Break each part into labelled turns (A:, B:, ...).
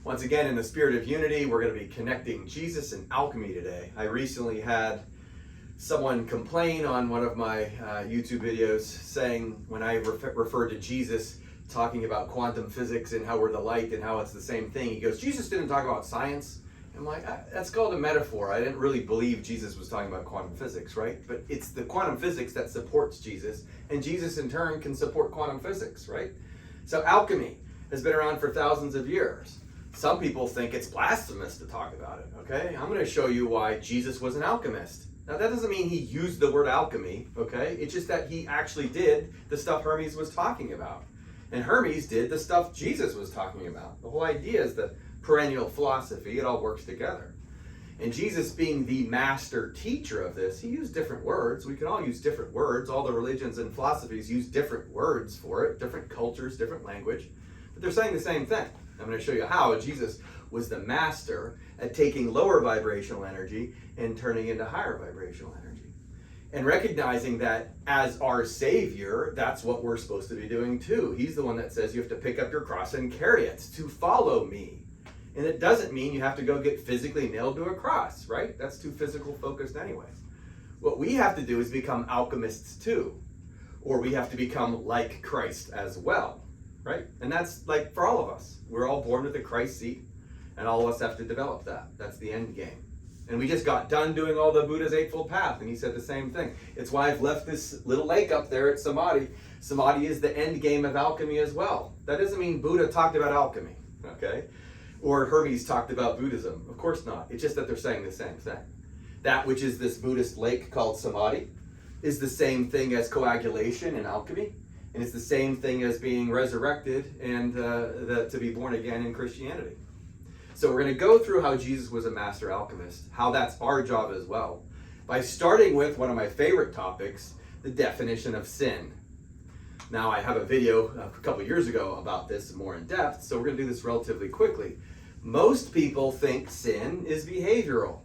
A: Once again, in the spirit of unity, we're going to be connecting Jesus and alchemy today. I recently had someone complain on one of my YouTube videos saying when I referred to Jesus talking about quantum physics and how we're the light and how it's the same thing, he goes, Jesus didn't talk about science. I'm like, that's called a metaphor. I didn't really believe Jesus was talking about quantum physics, right? But it's the quantum physics that supports Jesus, and Jesus in turn can support quantum physics, right? So alchemy has been around for thousands of years. Some people think it's blasphemous to talk about it, okay? I'm going to show you why Jesus was an alchemist. Now, that doesn't mean he used the word alchemy, okay? It's just that he actually did the stuff Hermes was talking about. And Hermes did the stuff Jesus was talking about. The whole idea is the perennial philosophy. It all works together. And Jesus being the master teacher of this, he used different words. We can all use different words. All the religions and philosophies use different words for it, different cultures, different language. But they're saying the same thing. I'm going to show you how Jesus was the master at taking lower vibrational energy and turning into higher vibrational energy. And recognizing that as our Savior, that's what we're supposed to be doing too. He's the one that says you have to pick up your cross and carry it to follow me. And it doesn't mean you have to go get physically nailed to a cross, right? That's too physical focused anyways. What we have to do is become alchemists too. Or we have to become like Christ as well. Right? And that's like for all of us. We're all born with a Christ seed, and all of us have to develop that. That's the end game. And we just got done doing all the Buddha's Eightfold Path, and he said the same thing. It's why I've left this little lake up there at Samadhi. Samadhi is the end game of alchemy as well. That doesn't mean Buddha talked about alchemy, okay? Or Hermes talked about Buddhism. Of course not. It's just that they're saying the same thing. That which is this Buddhist lake called Samadhi is the same thing as coagulation in alchemy. And it's the same thing as being resurrected and to be born again in Christianity. So we're going to go through how Jesus was a master alchemist, how that's our job as well, by starting with one of my favorite topics, the definition of sin. Now, I have a video a couple years ago about this more in depth, so we're going to do this relatively quickly. Most people think sin is behavioral.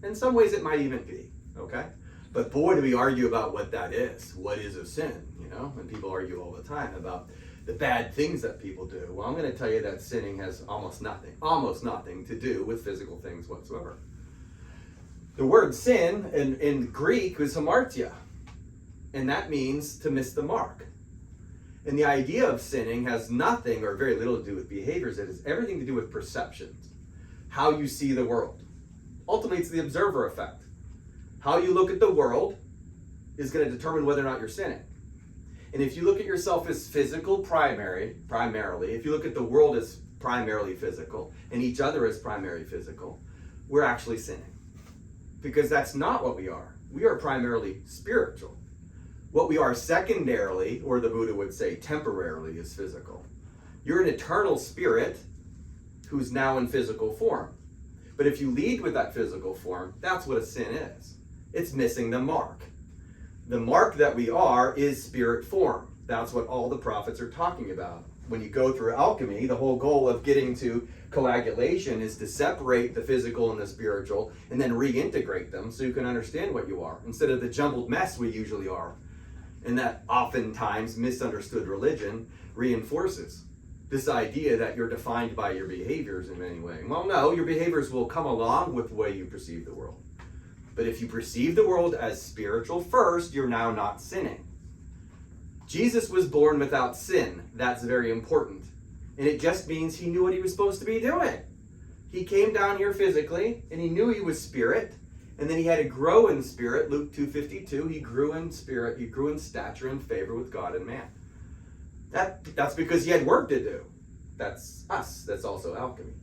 A: In some ways it might even be, okay? But boy, do we argue about what that is. What is a sin? You know, and people argue all the time about the bad things that people do. Well, I'm going to tell you that sinning has almost nothing to do with physical things whatsoever. The word sin in Greek is hamartia, and that means to miss the mark. And the idea of sinning has nothing or very little to do with behaviors. It has everything to do with perceptions, how you see the world. Ultimately, it's the observer effect. How you look at the world is going to determine whether or not you're sinning. And if you look at yourself as physical primarily, if you look at the world as primarily physical and each other as primary physical, we're actually sinning. Because that's not what we are. We are primarily spiritual. What we are secondarily, or the Buddha would say temporarily, is physical. You're an eternal spirit who's now in physical form. But if you lead with that physical form, that's what a sin is. It's missing the mark. The mark that we are is spirit form. That's what all the prophets are talking about. When you go through alchemy, the whole goal of getting to coagulation is to separate the physical and the spiritual and then reintegrate them so you can understand what you are, instead of the jumbled mess we usually are. And that oftentimes misunderstood religion reinforces this idea that you're defined by your behaviors in any way. Well, no, your behaviors will come along with the way you perceive the world. But if you perceive the world as spiritual first, you're now not sinning. Jesus was born without sin. That's very important. And it just means he knew what he was supposed to be doing. He came down here physically, and he knew he was spirit. And then he had to grow in spirit. Luke 2:52, he grew in spirit. He grew in stature and favor with God and man. That's because he had work to do. That's us. That's also alchemy.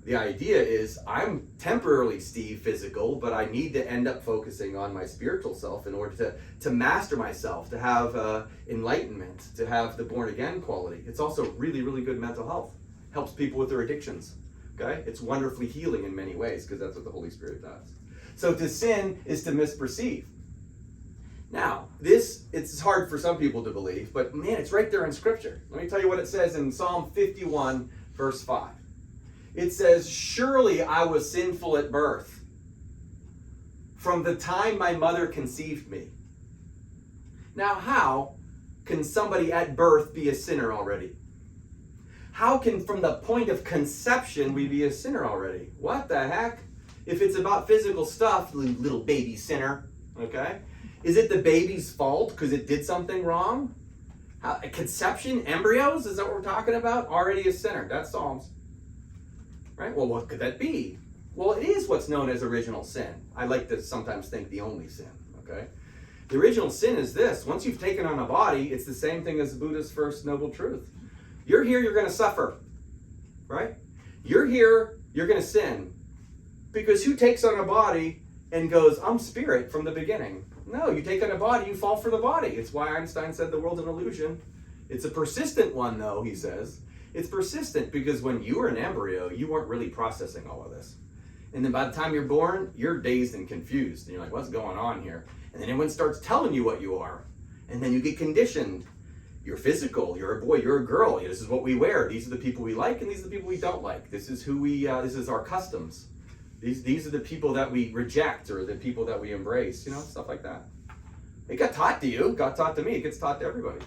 A: The idea is I'm temporarily Steve physical, but I need to end up focusing on my spiritual self in order to master myself, to have enlightenment, to have the born again quality. It's also really, really good mental health. Helps people with their addictions. Okay? It's wonderfully healing in many ways because that's what the Holy Spirit does. So to sin is to misperceive. Now, it's hard for some people to believe, but man, it's right there in Scripture. Let me tell you what it says in Psalm 51, verse 5. It says, "Surely I was sinful at birth, from the time my mother conceived me." Now, how can somebody at birth be a sinner already? How can, from the point of conception, we be a sinner already? What the heck? If it's about physical stuff, little baby sinner, okay? Is it the baby's fault because it did something wrong? Conception, embryos, is that what we're talking about? Already a sinner. That's Psalms. Right? Well, what could that be? Well, it is what's known as original sin. I like to sometimes think the only sin, okay? The original sin is this. Once you've taken on a body, it's the same thing as Buddha's first noble truth. You're here, you're going to suffer, right? You're here, you're going to sin. Because who takes on a body and goes, I'm spirit from the beginning? No, you take on a body, you fall for the body. It's why Einstein said the world's an illusion. It's a persistent one, though, he says. It's persistent because when you were an embryo, you weren't really processing all of this. And then by the time you're born, you're dazed and confused. And you're like, what's going on here? And then everyone starts telling you what you are. And then you get conditioned. You're physical, you're a boy, you're a girl. This is what we wear. These are the people we like and these are the people we don't like. This is who we, this is our customs. These are the people that we reject or the people that we embrace, stuff like that. It got taught to you, got taught to me, it gets taught to everybody.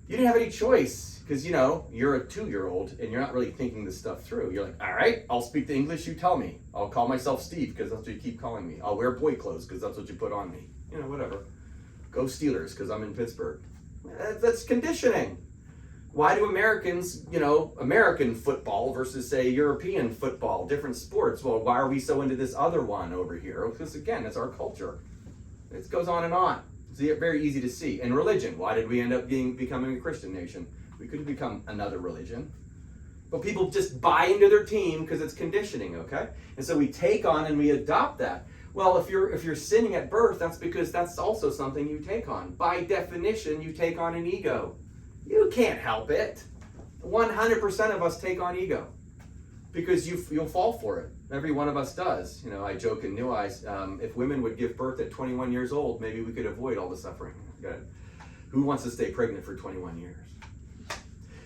A: You didn't have any choice because, you're a 2-year-old and you're not really thinking this stuff through. You're like, all right, I'll speak the English you tell me. I'll call myself Steve because that's what you keep calling me. I'll wear boy clothes because that's what you put on me. Whatever. Go Steelers because I'm in Pittsburgh. That's conditioning. Why do Americans, American football versus, say, European football, different sports? Well, why are we so into this other one over here? Because, again, it's our culture. It goes on and on. It's very easy to see. And religion. Why did we end up becoming a Christian nation? We could have become another religion. But people just buy into their team because it's conditioning, okay? And so we take on and we adopt that. Well, if you're sinning at birth, that's because that's also something you take on. By definition, you take on an ego. You can't help it. 100% of us take on ego because you'll fall for it. Every one of us does. I joke in New Eyes, if women would give birth at 21 years old, maybe we could avoid all the suffering. Who wants to stay pregnant for 21 years?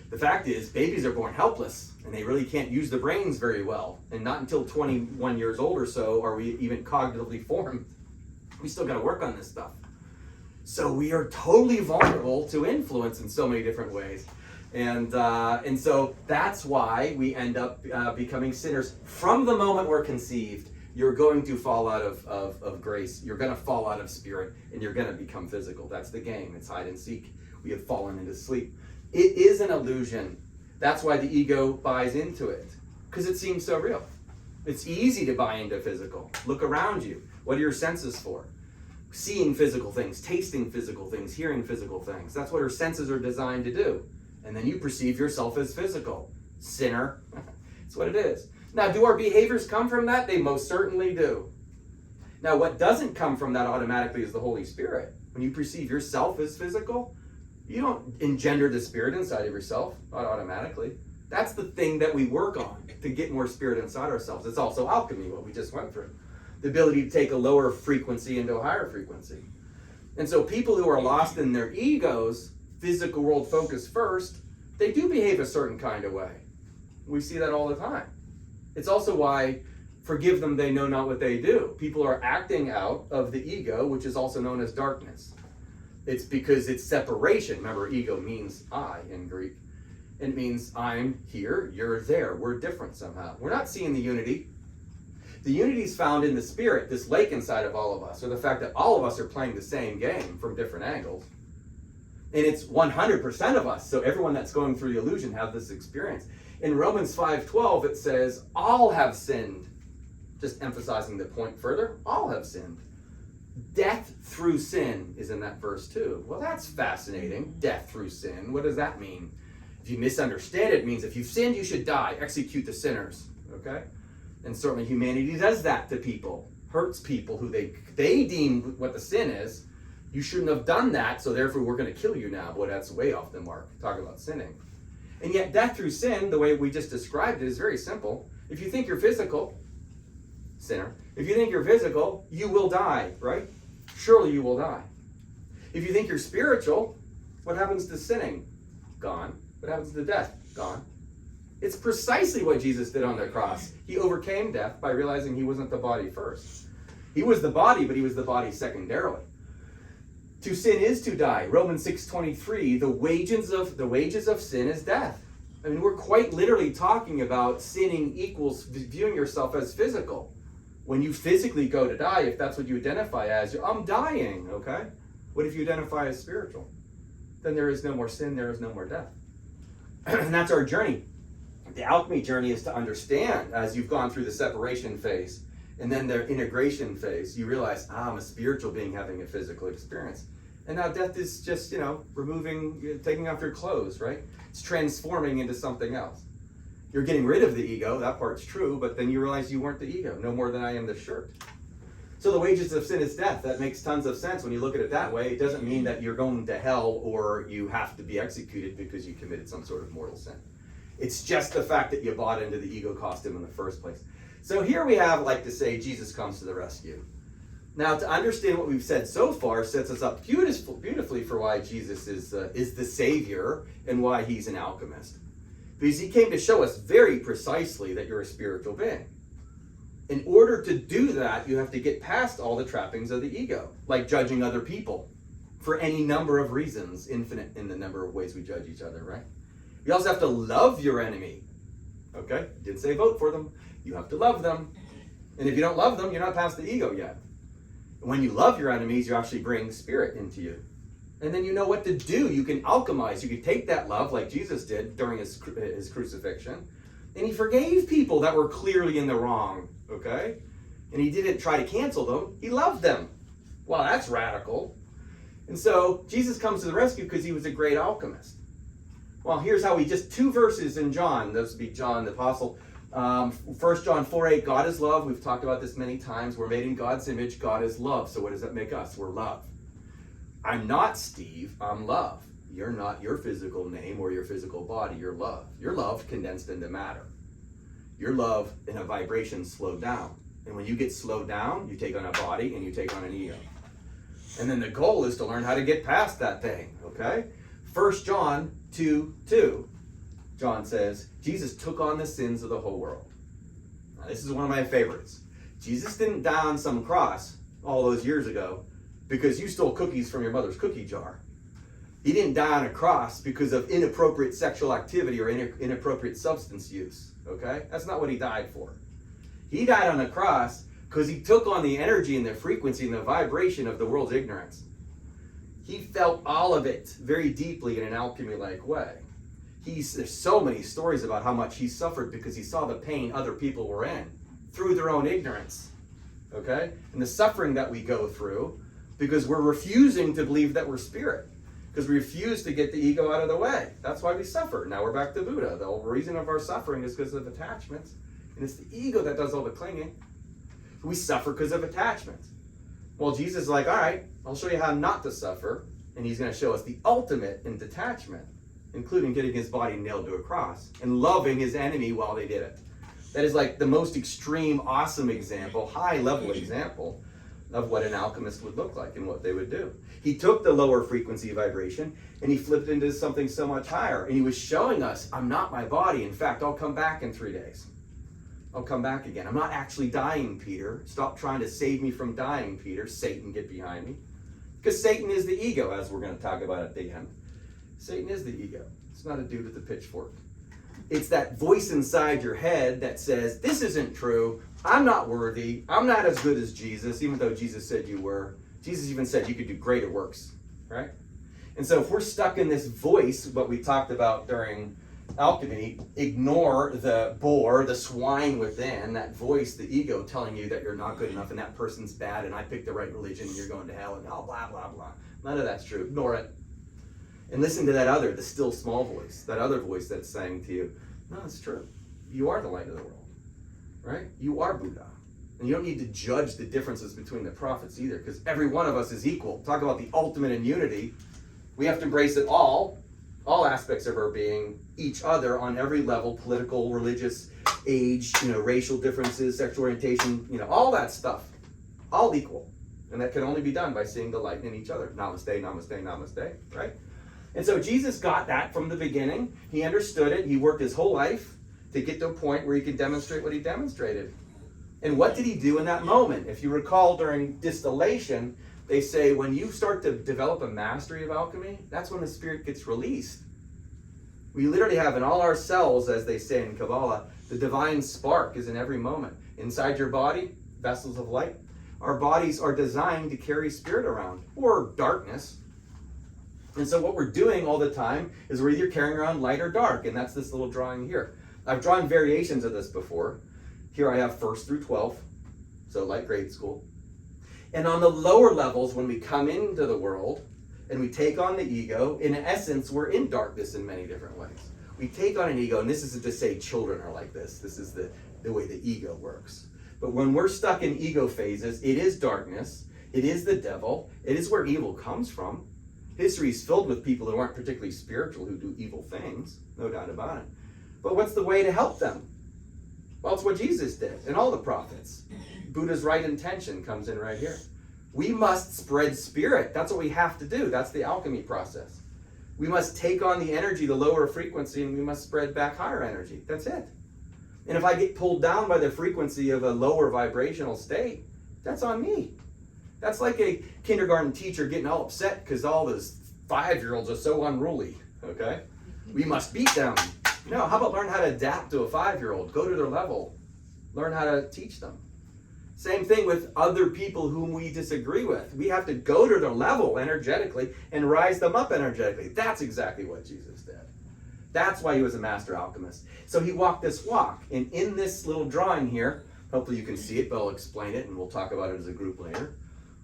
A: The fact is, babies are born helpless, and they really can't use their brains very well. And not until 21 years old or so are we even cognitively formed. We still got to work on this stuff. So we are totally vulnerable to influence in so many different ways. And so that's why we end up becoming sinners. From the moment we're conceived, you're going to fall out of grace. You're going to fall out of spirit, and you're going to become physical. That's the game. It's hide and seek. We have fallen into sleep. It is an illusion. That's why the ego buys into it, because it seems so real. It's easy to buy into physical. Look around you. What are your senses for? Seeing physical things, tasting physical things, hearing physical things. That's what our senses are designed to do. And then you perceive yourself as physical. Sinner. That's what it is. Now, do our behaviors come from that? They most certainly do. Now, what doesn't come from that automatically is the Holy Spirit. When you perceive yourself as physical, you don't engender the spirit inside of yourself, not automatically. That's the thing that we work on to get more spirit inside ourselves. It's also alchemy, what we just went through. The ability to take a lower frequency into a higher frequency. And so people who are lost in their egos, physical world focus first, they do behave a certain kind of way. We see that all the time. It's also why, forgive them, they know not what they do. People are acting out of the ego, which is also known as darkness. It's because it's separation. Remember, ego means I in Greek. It means I'm here, you're there. We're different somehow. We're not seeing the unity. The unity is found in the spirit, this lake inside of all of us, or the fact that all of us are playing the same game from different angles. And it's 100% of us. So everyone that's going through the illusion have this experience. In Romans 5:12, it says, all have sinned. Just emphasizing the point further, all have sinned. Death through sin is in that verse too. Well, that's fascinating. Death through sin. What does that mean? If you misunderstand it, it means if you've sinned, you should die. Execute the sinners. Okay? And certainly humanity does that to people. Hurts people who they deem what the sin is. You shouldn't have done that, so therefore we're going to kill you now. Boy, that's way off the mark. Talk about sinning. And yet death through sin, the way we just described it, is very simple. If you think you're physical, sinner, if you think you're physical, you will die, right? Surely you will die. If you think you're spiritual, what happens to sinning? Gone. What happens to death? Gone. It's precisely what Jesus did on the cross. He overcame death by realizing he wasn't the body first. He was the body, but he was the body secondarily. To sin is to die. Romans 6:23, the wages of sin is death. I mean, we're quite literally talking about sinning equals viewing yourself as physical. When you physically go to die, if that's what you identify as, I'm dying, okay? What if you identify as spiritual? Then there is no more sin, there is no more death. And that's our journey. The alchemy journey is to understand, as you've gone through the separation phase, and then the integration phase, you realize, I'm a spiritual being having a physical experience. And now death is just, removing, taking off your clothes, right? It's transforming into something else. You're getting rid of the ego, that part's true, but then you realize you weren't the ego, no more than I am the shirt. So the wages of sin is death. That makes tons of sense when you look at it that way. It doesn't mean that you're going to hell or you have to be executed because you committed some sort of mortal sin. It's just the fact that you bought into the ego costume in the first place. So here we have, like to say, Jesus comes to the rescue. Now, to understand what we've said so far sets us up beautifully for why Jesus is the Savior and why he's an alchemist. Because he came to show us very precisely that you're a spiritual being. In order to do that, you have to get past all the trappings of the ego, like judging other people for any number of reasons, infinite in the number of ways we judge each other, right? You also have to love your enemy. Okay? Didn't say vote for them. You have to love them. And if you don't love them, you're not past the ego yet. When you love your enemies, you actually bring spirit into you. And then you know what to do. You can alchemize. You can take that love like Jesus did during his crucifixion. And he forgave people that were clearly in the wrong. Okay? And he didn't try to cancel them. He loved them. Wow, that's radical. And so Jesus comes to the rescue because he was a great alchemist. Well, here's how just 2 verses in John. Those would be John the Apostle. 1 John 4:8, God is love. We've talked about this many times. We're made in God's image. God is love. So what does that make us? We're love. I'm not Steve. I'm love. You're not your physical name or your physical body. You're love. You're love condensed into matter. Your love in a vibration slowed down. And when you get slowed down, you take on a body and you take on an ego. And then the goal is to learn how to get past that thing, okay? 1 John 2:2, John says, Jesus took on the sins of the whole world. Now, this is one of my favorites. Jesus didn't die on some cross all those years ago because you stole cookies from your mother's cookie jar. He didn't die on a cross because of inappropriate sexual activity or inappropriate substance use, okay? That's not what he died for. He died on a cross because he took on the energy and the frequency and the vibration of the world's ignorance. He felt all of it very deeply in an alchemy-like way. There's so many stories about how much he suffered because he saw the pain other people were in through their own ignorance, okay? And the suffering that we go through because we're refusing to believe that we're spirit, because we refuse to get the ego out of the way. That's why we suffer. Now we're back to Buddha. The whole reason of our suffering is because of attachments, and it's the ego that does all the clinging. We suffer because of attachments. Well, Jesus is like, all right, I'll show you how not to suffer, and he's going to show us the ultimate in detachment, including getting his body nailed to a cross and loving his enemy while they did it. That is like the most extreme, awesome example, high-level example of what an alchemist would look like and what they would do. He took the lower frequency vibration and he flipped into something so much higher, and he was showing us, I'm not my body. In fact, I'll come back in 3 days. I'll come back again. I'm not actually dying, Peter. Stop trying to save me from dying, Peter. Satan, get behind me. Because Satan is the ego, as we're going to talk about at the end. Satan is the ego. It's not a dude with a pitchfork. It's that voice inside your head that says, this isn't true. I'm not worthy. I'm not as good as Jesus, even though Jesus said you were. Jesus even said you could do greater works, right? And so if we're stuck in this voice, what we talked about during alchemy, ignore the boar, the swine within, that voice, the ego telling you that you're not good enough and that person's bad and I picked the right religion and you're going to hell and blah, blah, blah. None of that's true. Ignore it. And listen to that other, the still small voice, that other voice that's saying to you, no, it's true. You are the light of the world, right? You are Buddha. And you don't need to judge the differences between the prophets either, because every one of us is equal. Talk about the ultimate in unity. We have to embrace it all aspects of our being, each other on every level, political, religious, age, racial differences, sexual orientation, all that stuff, all equal. And that can only be done by seeing the light in each other. Namaste, namaste, namaste, right? And so Jesus got that from the beginning. He understood it. He worked his whole life to get to a point where he could demonstrate what he demonstrated. And what did he do in that moment? If you recall during distillation, they say when you start to develop a mastery of alchemy, that's when the spirit gets released. We literally have in all our cells, as they say in Kabbalah, the divine spark is in every moment. Inside your body, vessels of light. Our bodies are designed to carry spirit around, or darkness. And so what we're doing all the time is we're either carrying around light or dark, and that's this little drawing here. I've drawn variations of this before. Here I have 1st through 12th, so like grade school. And on the lower levels, when we come into the world and we take on the ego, in essence, we're in darkness in many different ways. We take on an ego, and this isn't to say children are like this. This is the way the ego works. But when we're stuck in ego phases, it is darkness. It is the devil. It is where evil comes from. History is filled with people who aren't particularly spiritual, who do evil things, no doubt about it. But what's the way to help them? Well, it's what Jesus did and all the prophets. Buddha's right intention comes in right here. We must spread spirit. That's what we have to do. That's the alchemy process. We must take on the energy, the lower frequency, and we must spread back higher energy. That's it. And if I get pulled down by the frequency of a lower vibrational state, that's on me. That's like a kindergarten teacher getting all upset because all those 5-year-olds are so unruly, okay? We must beat them. No, how about learn how to adapt to a 5-year-old? Go to their level. Learn how to teach them. Same thing with other people whom we disagree with. We have to go to their level energetically and rise them up energetically. That's exactly what Jesus did. That's why he was a master alchemist. So he walked this walk. And in this little drawing here, hopefully you can see it, but I'll explain it and we'll talk about it as a group later.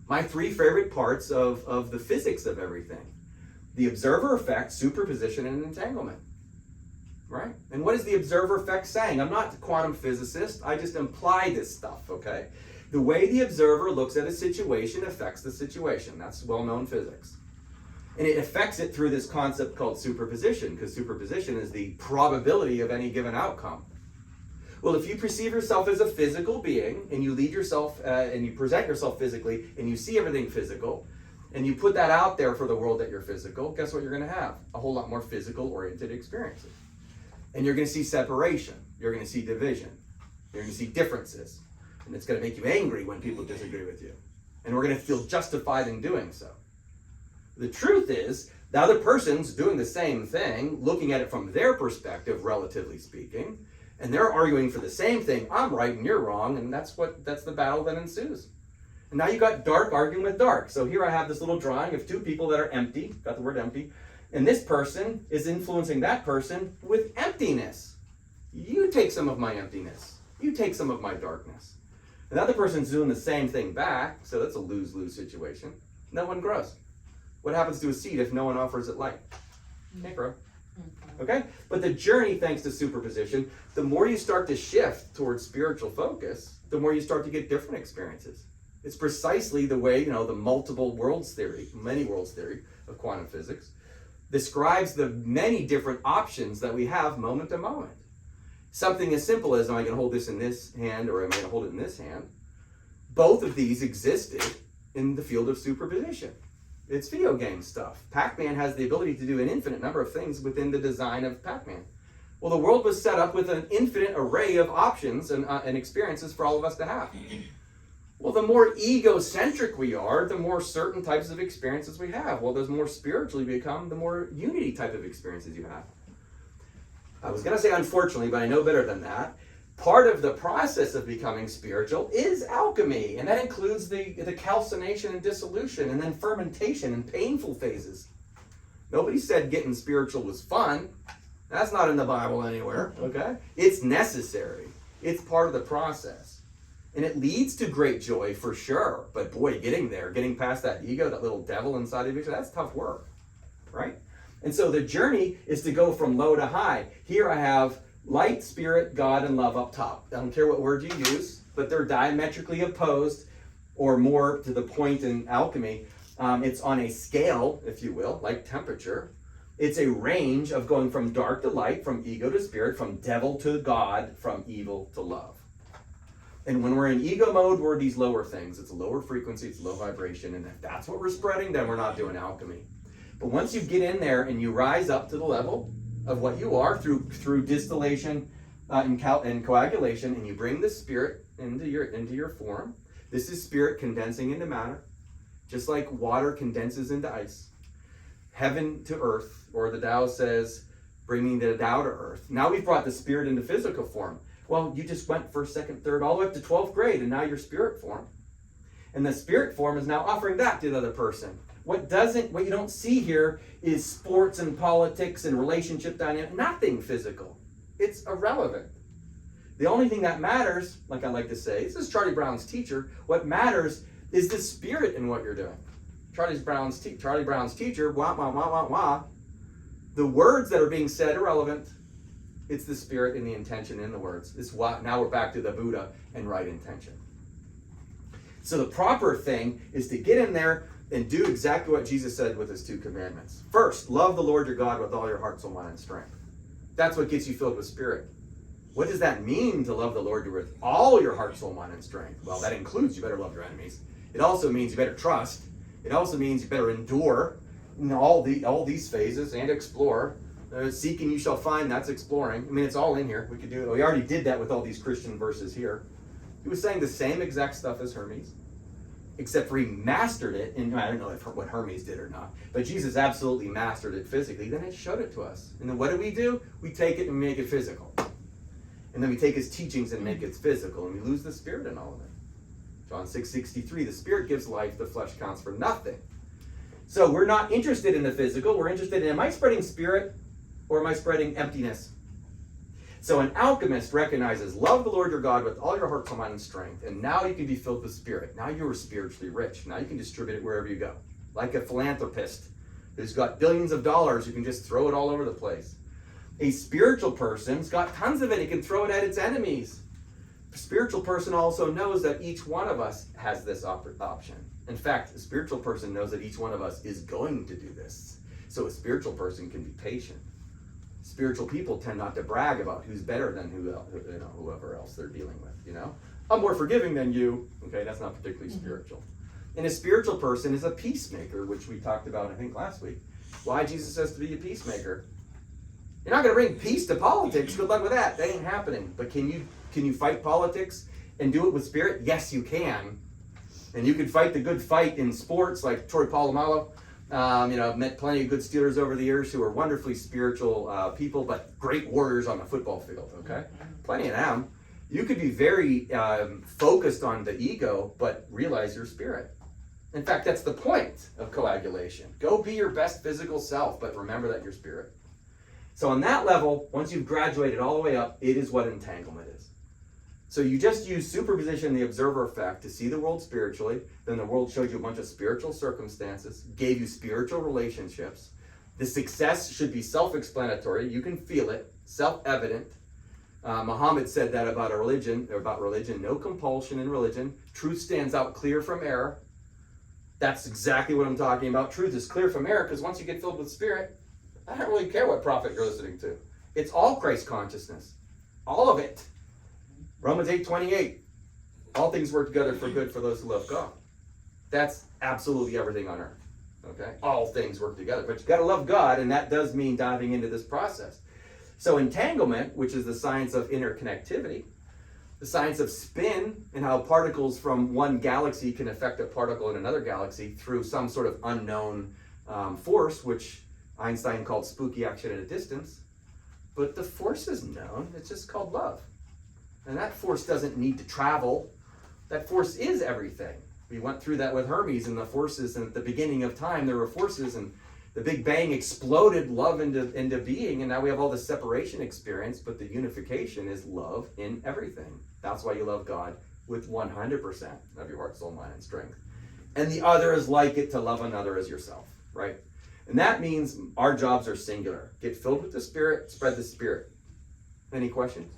A: My 3 favorite parts of the physics of everything. The observer effect, superposition, and entanglement. Right? And what is the observer effect saying? I'm not a quantum physicist. I just imply this stuff, okay? The way the observer looks at a situation affects the situation. That's well-known physics. And it affects it through this concept called superposition, because superposition is the probability of any given outcome. Well, if you perceive yourself as a physical being, and you lead yourself, and you present yourself physically, and you see everything physical, and you put that out there for the world that you're physical, guess what you're going to have? A whole lot more physical-oriented experiences. And you're going to see separation. You're going to see division. You're going to see differences. And it's going to make you angry when people disagree with you. And we're going to feel justified in doing so. The truth is, the other person's doing the same thing, looking at it from their perspective, relatively speaking, and they're arguing for the same thing. I'm right and you're wrong, and that's the battle that ensues. And now you got dark arguing with dark. So here I have this little drawing of 2 people that are empty, got the word empty, and this person is influencing that person with emptiness. You take some of my emptiness. You take some of my darkness. And the other person's doing the same thing back, so that's a lose-lose situation. No one grows. What happens to a seed if no one offers it light? Can't grow. Okay? But the journey, thanks to superposition, the more you start to shift towards spiritual focus, the more you start to get different experiences. It's precisely the way, the multiple worlds theory, many worlds theory of quantum physics, describes the many different options that we have moment to moment. Something as simple as, am I going to hold this in this hand or am I going to hold it in this hand? Both of these existed in the field of superposition. It's video game stuff. Pac-Man has the ability to do an infinite number of things within the design of Pac-Man. Well, the world was set up with an infinite array of options and experiences for all of us to have. Well, the more egocentric we are, the more certain types of experiences we have. Well, the more spiritually we become, the more unity type of experiences you have. I was going to say unfortunately, but I know better than that. Part of the process of becoming spiritual is alchemy, and that includes the calcination and dissolution, and then fermentation and painful phases. Nobody said getting spiritual was fun. That's not in the Bible anywhere, okay? It's necessary. It's part of the process. And it leads to great joy for sure, but boy, getting past that ego, that little devil inside of you, that's tough work, right? And so the journey is to go from low to high. Here I have light, spirit, God, and love up top. I don't care what word you use, but they're diametrically opposed, or more to the point in alchemy. It's on a scale, if you will, like temperature. It's a range of going from dark to light, from ego to spirit, from devil to God, from evil to love. And when we're in ego mode, we're these lower things. It's a lower frequency, it's low vibration, and if that's what we're spreading, then we're not doing alchemy. But once you get in there and you rise up to the level of what you are through distillation and coagulation, and you bring the spirit into your form. This is spirit condensing into matter, just like water condenses into ice. Heaven to earth, or the Tao says, bringing it down to earth. Now we've brought the spirit into physical form. Well, you just went first, second, third, all the way up to 12th grade, and now you're spirit form. And the spirit form is now offering that to the other person. What you don't see here is sports and politics and relationship dynamics. Nothing physical. It's irrelevant. The only thing that matters, like I like to say, this is Charlie Brown's teacher, what matters is the spirit in what you're doing. Charlie Brown's teacher, wah, wah, wah, wah, wah. The words that are being said are relevant. It's the spirit and the intention in the words. Now we're back to the Buddha and right intention. So the proper thing is to get in there and do exactly what Jesus said with his 2 commandments. First, love the Lord your God with all your heart, soul, mind, and strength. That's what gets you filled with spirit. What does that mean to love the Lord with all your heart, soul, mind, and strength? Well, that includes you better love your enemies. It also means you better trust. It also means you better endure in all these phases and explore. Seeking you shall find, that's exploring. I mean, it's all in here. We could do it. We already did that with all these Christian verses here. He was saying the same exact stuff as Hermes, except for he mastered it. And I don't know what Hermes did or not, but Jesus absolutely mastered it physically. Then it showed it to us. And then what do? We take it and make it physical. And then we take his teachings and make it physical, and we lose the spirit in all of it. John 6:63, the spirit gives life, the flesh counts for nothing. So we're not interested in the physical. We're interested in, am I spreading spirit or am I spreading emptiness? So an alchemist recognizes, love the Lord your God with all your heart, soul, mind, and strength. And now you can be filled with spirit. Now you are spiritually rich. Now you can distribute it wherever you go. Like a philanthropist who's got billions of dollars, you can just throw it all over the place. A spiritual person's got tons of it. He can throw it at its enemies. A spiritual person also knows that each one of us has this option. In fact, a spiritual person knows that each one of us is going to do this. So a spiritual person can be patient. Spiritual people tend not to brag about who's better than whoever else they're dealing with. I'm more forgiving than you. Okay, that's not particularly spiritual. And a spiritual person is a peacemaker, which we talked about, I think, last week. Why Jesus says to be a peacemaker. You're not going to bring peace to politics. Good luck with that. That ain't happening. But can you fight politics and do it with spirit? Yes, you can. And you can fight the good fight in sports, like Troy Polamalu. I've met plenty of good Steelers over the years who are wonderfully spiritual people, but great warriors on the football field, okay? Plenty of them. You could be very focused on the ego, but realize your spirit. In fact, that's the point of coagulation. Go be your best physical self, but remember that you're spirit. So on that level, once you've graduated all the way up, it is what entanglement is. So you just use superposition, the observer effect, to see the world spiritually. Then the world showed you a bunch of spiritual circumstances, gave you spiritual relationships. The success should be self-explanatory. You can feel it, self-evident. Muhammad said that about religion. No compulsion in religion. Truth stands out clear from error. That's exactly what I'm talking about. Truth is clear from error because once you get filled with spirit, I don't really care what prophet you're listening to. It's all Christ consciousness. All of it. Romans 8:28. All things work together for good for those who love God. That's absolutely everything on earth. Okay? All things work together. But you got to love God, and that does mean diving into this process. So entanglement, which is the science of interconnectivity, the science of spin and how particles from one galaxy can affect a particle in another galaxy through some sort of unknown force, which Einstein called spooky action at a distance. But the force is known. It's just called love. And that force doesn't need to travel. That force is everything. We went through that with Hermes and the forces, and at the beginning of time there were forces, and the Big Bang exploded love into being, and now we have all this separation experience, but the unification is love in everything. That's why you love God with 100% of your heart, soul, mind, and strength. And the other is like it, to love another as yourself, right? And that means our jobs are singular. Get filled with the Spirit, spread the Spirit. Any questions?